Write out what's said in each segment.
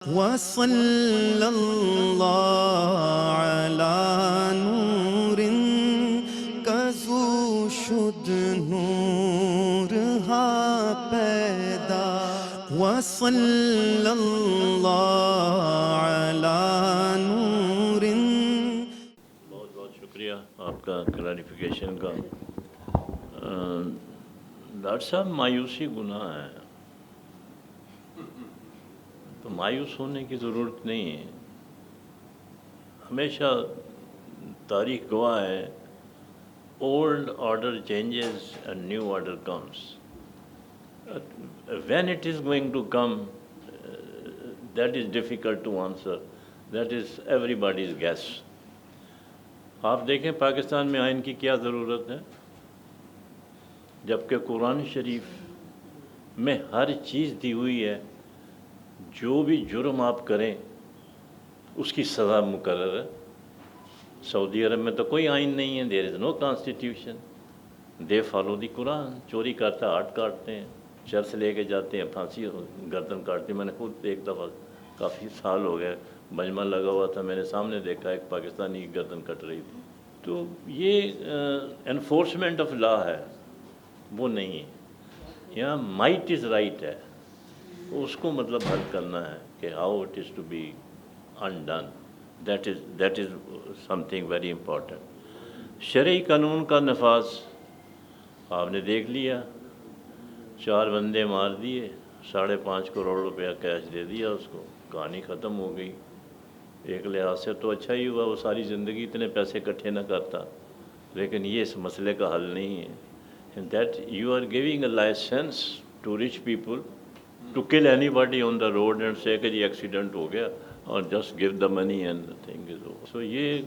وصلی اللہ علی نور کزو شد نور ہا پیدا وصلی اللہ علی نور. بہت بہت شکریہ آپ کا کلیریفیکیشن کا. ڈاکٹر صاحب مایوسی گناہ ہے تو مایوس ہونے کی ضرورت نہیں ہے. ہمیشہ تاریخ گواہ ہے old order changes and new order comes. When it is going to come that is difficult to answer, that is everybody's guess. آپ دیکھیں پاکستان میں آئین کی کیا ضرورت ہے, جبکہ قرآن شریف میں ہر چیز دی ہوئی ہے. جو بھی جرم آپ کریں اس کی سزا مقرر ہے. سعودی عرب میں تو کوئی آئین نہیں ہے, دیر از نو کانسٹیٹیوشن, دے فالو دی قرآن. چوری کرتا ہاتھ کاٹتے ہیں, چرس لے کے جاتے ہیں, پھانسی گردن کاٹتے ہیں. میں نے خود ایک دفعہ, کافی سال ہو گئے, مجمع لگا ہوا تھا, میں نے سامنے دیکھا ایک پاکستانی کی گردن کٹ رہی تھی. تو یہ انفورسمنٹ آف لا ہے, وہ نہیں ہے. یہاں مائٹ از رائٹ ہے, اس کو مطلب حل کرنا ہے کہ how it is to be Indian. That is something very important. شرعی قانون کا نفاذ آپ نے دیکھ لیا, 4 بندے مار دیے, 5.5 کروڑ روپیہ کیش دے دیا اس کو, کہانی ختم ہو گئی. ایک لحاظ سے تو اچھا ہی ہوا, وہ ساری زندگی اتنے پیسے اکٹھے نہ کرتا, لیکن یہ اس مسئلے کا حل نہیں ہے. That you are giving a licence to rich people to kill anybody on the road and say کہ جی ایکسیڈنٹ ہو گیا اور just give the money and the thing is over. So یہ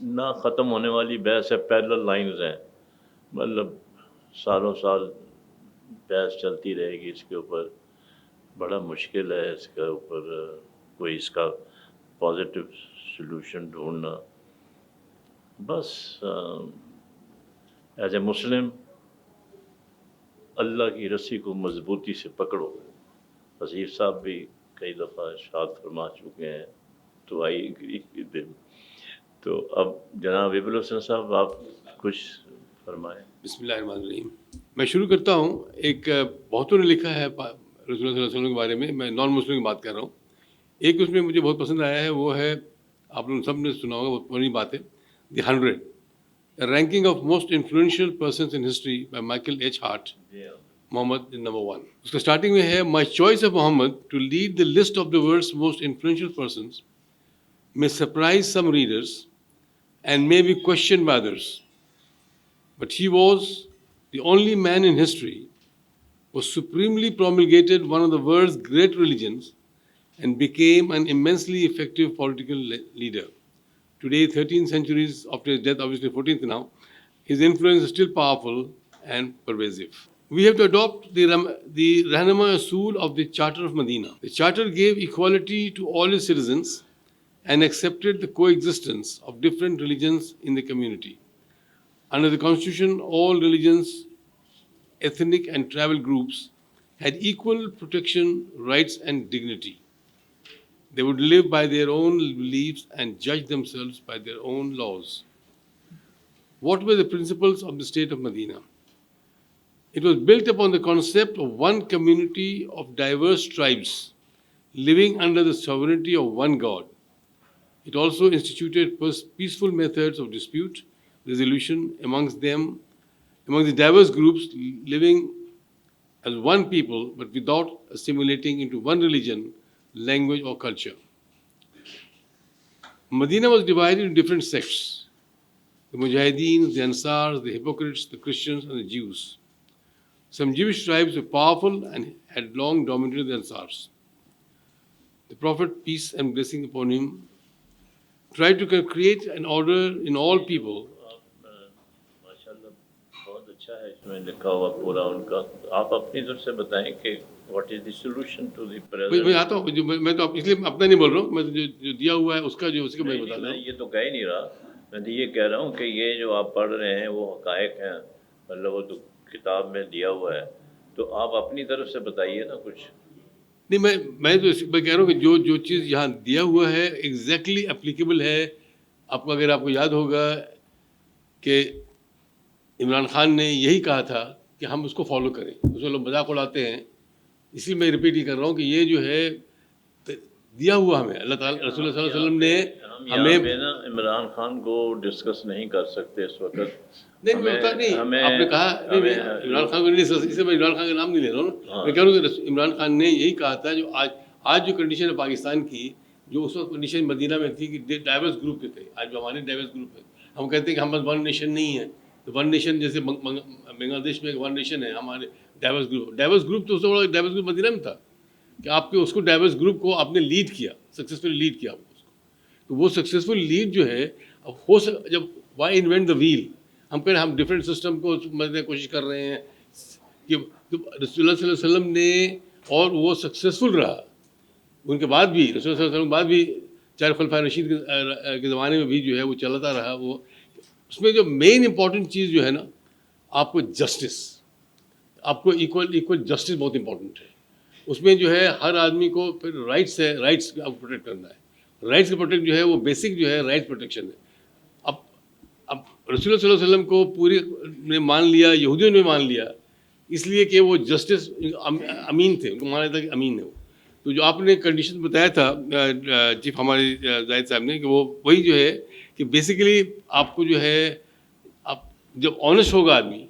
نہ ختم ہونے والی بحث ہے, پیرلل لائنز ہیں, مطلب سالوں سال بحث چلتی رہے گی اس کے اوپر. بڑا مشکل ہے اس کے اوپر کوئی اس کا پازیٹیو سلوشن ڈھونڈنا. بس ایز اے مسلم اللہ کی رسی کو مضبوطی سے پکڑو. وزیر صاحب بھی کئی دفعہ ارشاد فرما چکے ہیں, تو آئی اگری دن. تو اب جناب ابن حسن صاحب آپ کچھ فرمائیں. بسم اللہ الرحمن الرحیم. میں شروع کرتا ہوں. ایک بہتوں نے لکھا ہے رسول اللہ صلی اللہ علیہ وسلم کے بارے میں نان مسلم کی بات کر رہا ہوں. ایک اس میں مجھے بہت پسند آیا ہے, وہ ہے, آپ لوگ سب نے سنا ہوگا, بہت پرانی بات ہے, the 100 ranking of most influential persons in history by Michael H Hart. Muhammad number 1. اس کا اسٹارٹنگ میں ہے, my choice of Muhammad to lead the list of the world's most influential persons may surprise some readers and may be questioned by others. But he was the only man in history who supremely promulgated one of the world's great religions and became an immensely effective political leader. Today, 13 centuries after his death, obviously 14th now, his influence is still powerful and pervasive. We have to adopt the Rahnama Usul of the Charter of Medina. The Charter gave equality to all its citizens and accepted the coexistence of different religions in the community. Under the Constitution, all religions, ethnic and tribal groups had equal protection, rights and dignity. They would live by their own beliefs and judge themselves by their own laws. What were the principles of the state of Medina? It was built upon the concept of one community of diverse tribes living under the sovereignty of one God. It also instituted peaceful methods of dispute resolution amongst the diverse groups living as one people, but without assimilating into one religion, language, or culture. Medina was divided into different sects: the Mujahideen, the Ansars, the hypocrites, the Christians, and the Jews. Some Jewish tribes were powerful and had long dominated the Ansars. The Prophet, peace and blessing upon him, tried to create an order in all people. ماشاء اللہ بہت اچھا ہے اس میں لکھا ہوا پورا ان کا. آپ اپنی طرف سے بتائیں کہ what is the solution to the present. میں آتا ہوں, میں تو اس لیے اپنا نہیں بول رہا ہوں, میں جو دیا ہوا ہے اس کا جو اسی کا میں بتا رہا ہوں. یہ تو کہہ ہی نہیں رہا, میں تو یہ کہہ رہا ہوں کہ یہ جو آپ پڑھ رہے ہیں وہ حقائق ہیں, مطلب وہ تو کتاب میں دیا ہوا ہے, تو آپ اپنی طرف سے بتائیے نا کچھ. نہیں میں تو میں کہہ رہا ہوں کہ جو چیز یہاں دیا ہوا ہے ایگزیکٹلی اپلیکیبل ہے. آپ کو اگر آپ کو یاد ہوگا کہ عمران خان نے یہی کہا تھا کہ ہم اس کو فالو کریں. اس میں لوگ مذاق اڑاتے ہیں, اس لیے میں ریپیٹ ہی کر رہا ہوں کہ یہ جو ہے دیا ہوا ہمیں اللہ تعالیٰ رسول اللہ صلی اللہ علیہ وسلم نے ہمیں ہمیں. نا عمران خان کو ڈسکس نہیں کر سکتے اس وقت. نہیں میں ہوتا نہیں, آپ نے کہا نہیں میں عمران خان کو نہیں, اس سے میں عمران خان کا نام نہیں لے رہا ہوں. میں کہہ رہا ہوں کہ عمران خان نے یہی کہا تھا جو آج جو کنڈیشن ہے پاکستان کی, جو اس وقت کنڈیشن مدینہ میں تھی کہ ڈائیورس گروپ کے تھے. آج جو ہمارے ڈائیورس گروپ ہے, ہم کہتے ہیں کہ ہم بس ون نیشن نہیں ہے. تو ون نیشن جیسے بنگلہ دیش میں ایک ون نیشن ہے, ہمارے ڈائیورس گروپ تو اس سے بڑا ڈائیورس گروپ مدینہ میں تھا کہ آپ کے اس کو ڈائیورس گروپ کو آپ نے لیڈ کیا, سکسیزفلی لیڈ کیا اس کو. تو وہ سکسیزفل لیڈ جو ہے اب جب وائی انوینٹ دا ویل, ہم کہہ رہے ہیں ہم ڈفرینٹ سسٹم کو سمجھنے کی کوشش کر رہے ہیں کہ رسول اللہ صلی اللہ علیہ وسلم نے, اور وہ سکسیزفل رہا. ان کے بعد بھی رسول اللہ صلی اللہ علیہ وسلم کے بعد بھی چار خلفائے رشید کے زمانے میں بھی جو ہے وہ چلتا رہا. وہ اس میں جو مین امپورٹنٹ چیز جو ہے نا, آپ کو جسٹس, آپ کو ایکول جسٹس بہت امپورٹنٹ ہے. اس میں جو ہے ہر آدمی کو پھر رائٹس ہے, رائٹس کو پروٹیکٹ کرنا ہے. رائٹس کا پروٹیکٹ جو ہے وہ بیسک جو ہے رائٹس پروٹیکشن ہے. اب رسول اللہ صلی اللہ علیہ وسلم کو پوری نے مان لیا, یہودیوں نے مان لیا, اس لیے کہ وہ جسٹس امین تھے, ان کو مانا تھا کہ امین ہے وہ. تو جو آپ نے کنڈیشن بتایا تھا چیف ہمارے زاہد صاحب نے, کہ وہ وہی جو ہے کہ بیسیکلی آپ کو جو ہے, آپ جب آنیسٹ ہوگا آدمی,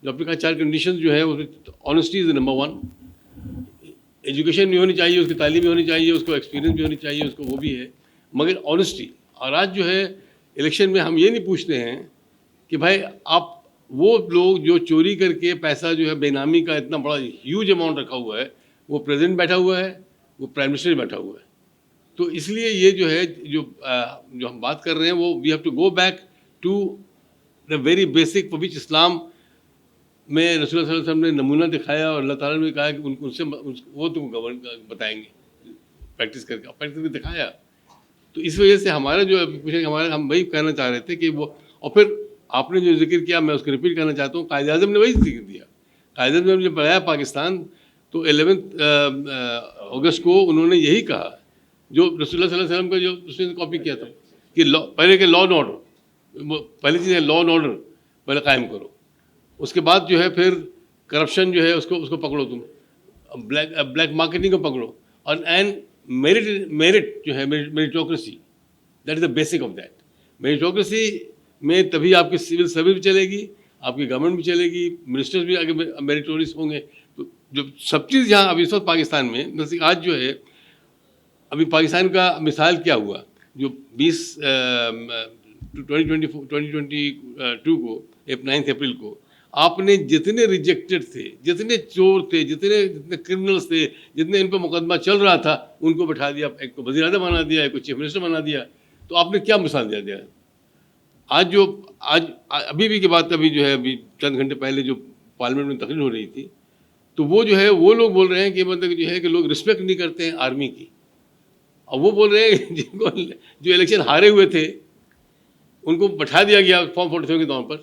جو آپ نے کہا چار کنڈیشن جو ہے آنیسٹی از نمبر 1. ایجوکیشن بھی ہونی چاہیے, اس کی تعلیم بھی ہونی چاہیے, اس کو ایکسپیرینس بھی ہونی چاہیے, اس کو وہ بھی ہے, مگر آنیسٹی. اور آج جو ہے الیکشن میں ہم یہ نہیں پوچھتے ہیں کہ بھائی آپ وہ لوگ جو چوری کر کے پیسہ جو ہے بے نامی کا اتنا بڑا ہیوج اماؤنٹ رکھا ہوا ہے, وہ پریزیڈنٹ بیٹھا ہوا ہے, وہ پرائم منسٹر بیٹھا ہوا ہے. تو اس لیے یہ جو ہے جو ہم بات کر رہے ہیں وہ we have to go back to the very basic for which اسلام میں رسول اللہ صلی اللہ علیہ وسلم نے نمونہ دکھایا, اور اللہ تعالیٰ نے کہا کہ ان سے وہ تم کو بتائیں گے پریکٹس کر کے دکھایا. تو اس وجہ سے ہمارا جو پوچھیں ہمارا, ہم وہی کہنا چاہ رہے تھے کہ وہ, اور پھر آپ نے جو ذکر کیا میں اس کو ریپیٹ کرنا چاہتا ہوں. قائد اعظم نے وہی ذکر دیا. قائد اعظم نے جب بنایا پاکستان تو 11 اگست کو انہوں نے یہی کہا جو رسول اللہ صلی اللہ علیہ وسلم کا جو اس نے کاپی کیا تھا کہ پہلے کہ لا اینڈ آرڈر, پہلی چیز ہے لا اینڈ آرڈر پہلے قائم کرو, اس کے بعد جو ہے پھر کرپشن جو ہے اس کو پکڑو, تم بلیک مارکیٹنگ کو پکڑو, اور اینڈ میرٹ جو ہے میریٹوکریسی, that is the basic of that. میریٹوکریسی میں تبھی آپ کی سول سروس بھی چلے گی, آپ کی گورنمنٹ بھی چلے گی, منسٹرز بھی آگے میریٹوریس ہوں گے. تو جو سب چیز یہاں ابھی اس وقت پاکستان میں جیسے آج جو ہے ابھی پاکستان کا مثال کیا ہوا, جو 2022 کو 9 اپریل کو آپ نے جتنے ریجیکٹڈ تھے, جتنے چور تھے, جتنے کرمنلس تھے, جتنے ان پہ مقدمہ چل رہا تھا, ان کو بٹھا دیا, ایک کو وزیر اعظم بنا دیا, ایک کو چیف منسٹر بنا دیا. تو آپ نے کیا مثال دیا. آج ابھی بھی کی بات, ابھی جو ہے ابھی چند گھنٹے پہلے جو پارلیمنٹ میں تقریر ہو رہی تھی, تو وہ جو ہے وہ لوگ بول رہے ہیں کہ مطلب جو ہے کہ لوگ رسپیکٹ نہیں کرتے ہیں آرمی کی, اور وہ بول رہے ہیں جن کو جو الیکشن ہارے ہوئے تھے ان کو بٹھا دیا گیا فارم 47 کے طور پر.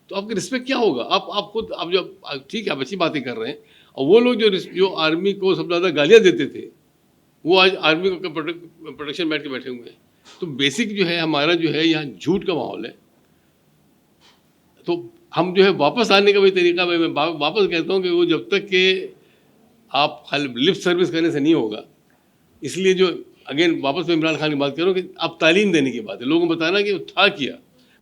تو آپ کی رسپیکٹ کیا ہوگا؟ آپ خود آپ جو ٹھیک ہے آپ اچھی باتیں کر رہے ہیں, اور وہ لوگ جو آرمی کو سب سے زیادہ گالیاں دیتے تھے وہ آج آرمی کو پروٹیکشن بیٹھ کے بیٹھے ہوئے ہیں. تو بیسک جو ہے ہمارا جو ہے یہاں جھوٹ کا ماحول ہے. تو ہم جو ہے واپس آنے کا بھی طریقہ میں واپس کہتا ہوں کہ وہ جب تک کہ آپ خالی لپ سروس کرنے سے نہیں ہوگا. اس لیے جو اگین واپس میں عمران خان کی بات کر رہا ہوں کہ آپ تعلیم دینے کی بات ہے, لوگوں کو بتانا کہ وہ تھا کیا.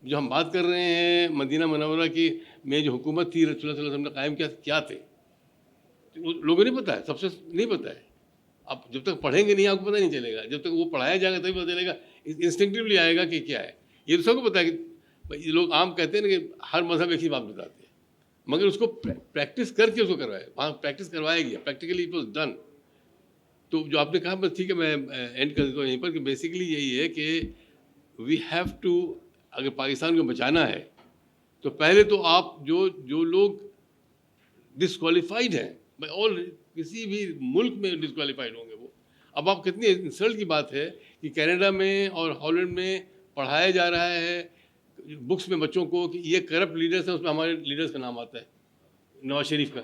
جو ہم بات کر رہے ہیں مدینہ منورہ کی میں جو حکومت تھی رسول اللہ صلی اللہ علیہ وسلم نے قائم کیا تھے, لوگوں کو نہیں پتہ ہے, سب سے نہیں پتہ ہے. آپ جب تک پڑھیں گے نہیں آپ کو پتہ نہیں چلے گا, جب تک وہ پڑھایا جائے گا تبھی پتہ چلے گا, انسٹنکٹیولی آئے گا کہ کیا ہے. یہ تو سب کو پتہ ہے کہ یہ لوگ عام کہتے ہیں نا کہ ہر مذہب ایک ہی بات بتاتے ہیں, مگر اس کو پریکٹس کر کے اس کو کروائے, وہاں پریکٹس کروایا گیا, پریکٹیکلی اٹ واز ڈن. تو جو آپ نے کہا بس ٹھیک ہے میں اینڈ کر دیتا ہوں یہیں پر کہ بیسیکلی یہی ہے کہ وی ہیو ٹو, اگر پاکستان کو بچانا ہے تو پہلے تو آپ جو لوگ ڈسکوالیفائڈ ہیں آل کسی بھی ملک میں ڈسکوالیفائڈ ہوں گے وہ. اب آپ کتنی انسلٹ کی بات ہے کہ کینیڈا میں اور ہالینڈ میں پڑھایا جا رہا ہے بکس میں بچوں کو کہ یہ کرپٹ لیڈرس ہیں, اس میں ہمارے لیڈرس کا نام آتا ہے نواز شریف کا,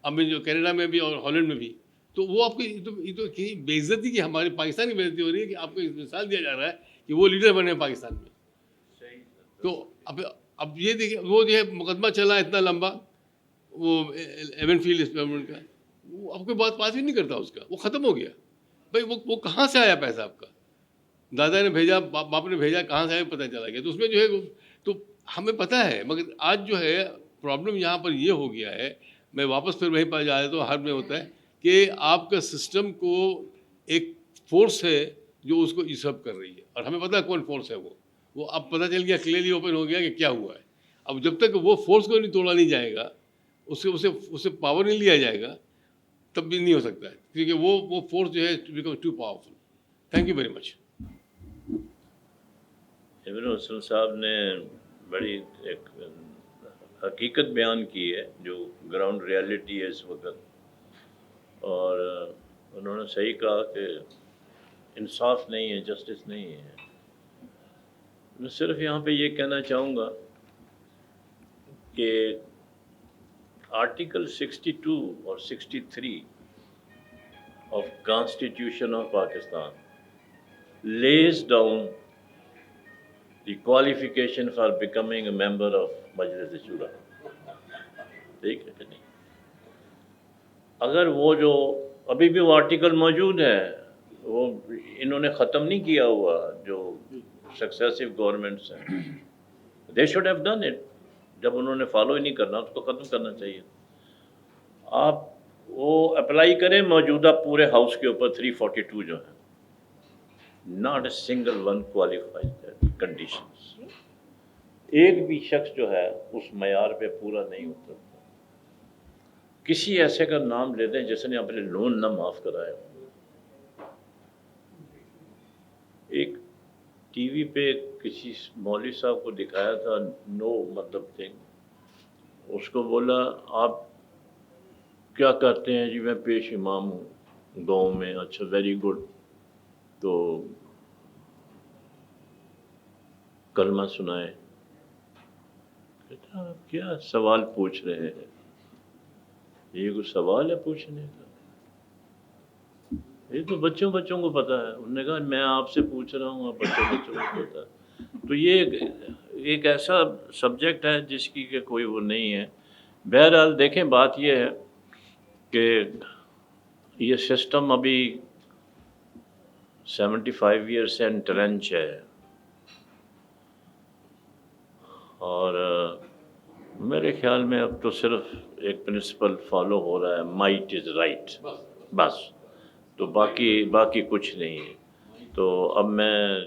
اب جو کینیڈا میں بھی اور ہالینڈ میں بھی. تو وہ آپ کو یہ تو بےعزتی کی ہماری پاکستان کی بےعزتی ہو رہی ہے کہ آپ کو مثال دیا جا رہا ہے کہ وہ لیڈر بنے پاکستان میں. تو اب یہ دیکھیں وہ جو ہے مقدمہ چلا اتنا لمبا وہ ایون فیلڈ ایکسپیریمنٹ کا, وہ اب کوئی بات ہی نہیں کرتا اس کا, وہ ختم ہو گیا. بھائی وہ کہاں سے آیا پیسہ آپ کا؟ دادا نے بھیجا, باپ نے بھیجا, کہاں سے آیا پتہ چلا گیا. تو اس میں جو ہے تو ہمیں پتہ ہے, مگر آج جو ہے پرابلم یہاں پر یہ ہو گیا ہے, میں واپس پھر وہیں پر جا رہا تو ہر میں ہوتا ہے کہ آپ کا سسٹم کو ایک فورس ہے جو اس کو ایسب کر رہی ہے, اور ہمیں پتہ ہے کون فورس ہے وہ اب پتہ چل گیا, کلیئرلی اوپن ہو گیا کہ کیا ہوا ہے. اب جب تک وہ فورس کو نہیں توڑا نہیں جائے گا, اسے پاور نہیں لیا جائے گا, تب بھی نہیں ہو سکتا ہے, کیونکہ وہ فورس جو ہے become too powerful. Thank you very much. Ibn Hasan صاحب نے بڑی ایک حقیقت بیان کی ہے جو گراؤنڈ ریالٹی ہے اس وقت, اور انہوں نے صحیح کہا کہ انصاف نہیں ہے, جسٹس نہیں ہے. میں صرف یہاں پہ یہ کہنا چاہوں گا کہ آرٹیکل 62 اور 63 of constitution of Pakistan lays down the qualification for becoming a member of مجلس شورا. ٹھیک ہے کہ نہیں؟ اگر وہ جو ابھی بھی وہ آرٹیکل موجود ہے, وہ انہوں نے ختم نہیں کیا ہوا, جو سکسیسو گورنمنٹس ہیں, they should have done it. جب انہوں نے فالو ہی نہیں کرنا اس کو ختم کرنا چاہیے. آپ وہ اپلائی کریں موجودہ پورے ہاؤس کے اوپر 342 جو ہیں, not a single one qualifies that conditions. ایک بھی شخص جو ہے اس معیار پہ پورا نہیں اترتا. کسی ایسے کا نام لے دیں جس نے اپنے لون نہ معاف کرائے. ایک ٹی وی پہ کسی مولوی صاحب کو دکھایا تھا نو مطلب تھنگ, اس کو بولا آپ کیا کرتے ہیں؟ جی میں پیش امام ہوں گاؤں میں. اچھا ویری گڈ, تو کلمہ سنائے. کہتا آپ کیا سوال پوچھ رہے ہیں؟ یہ کوئی سوال ہے پوچھنے کا؟ یہ تو بچوں کو پتہ ہے. انہوں نے کہا میں آپ سے پوچھ رہا ہوں, آپ بچوں کو پتہ ہے. تو یہ ایک ایسا سبجیکٹ ہے جس کی کہ کوئی وہ نہیں ہے. بہرحال دیکھیں, بات یہ ہے کہ یہ سسٹم ابھی 75 ایئر سے انٹرنچ ہے, اور میرے خیال میں اب تو صرف ایک پرنسپل فالو ہو رہا ہے, مائٹ از رائٹ, بس. تو باقی کچھ نہیں ہے. تو اب میں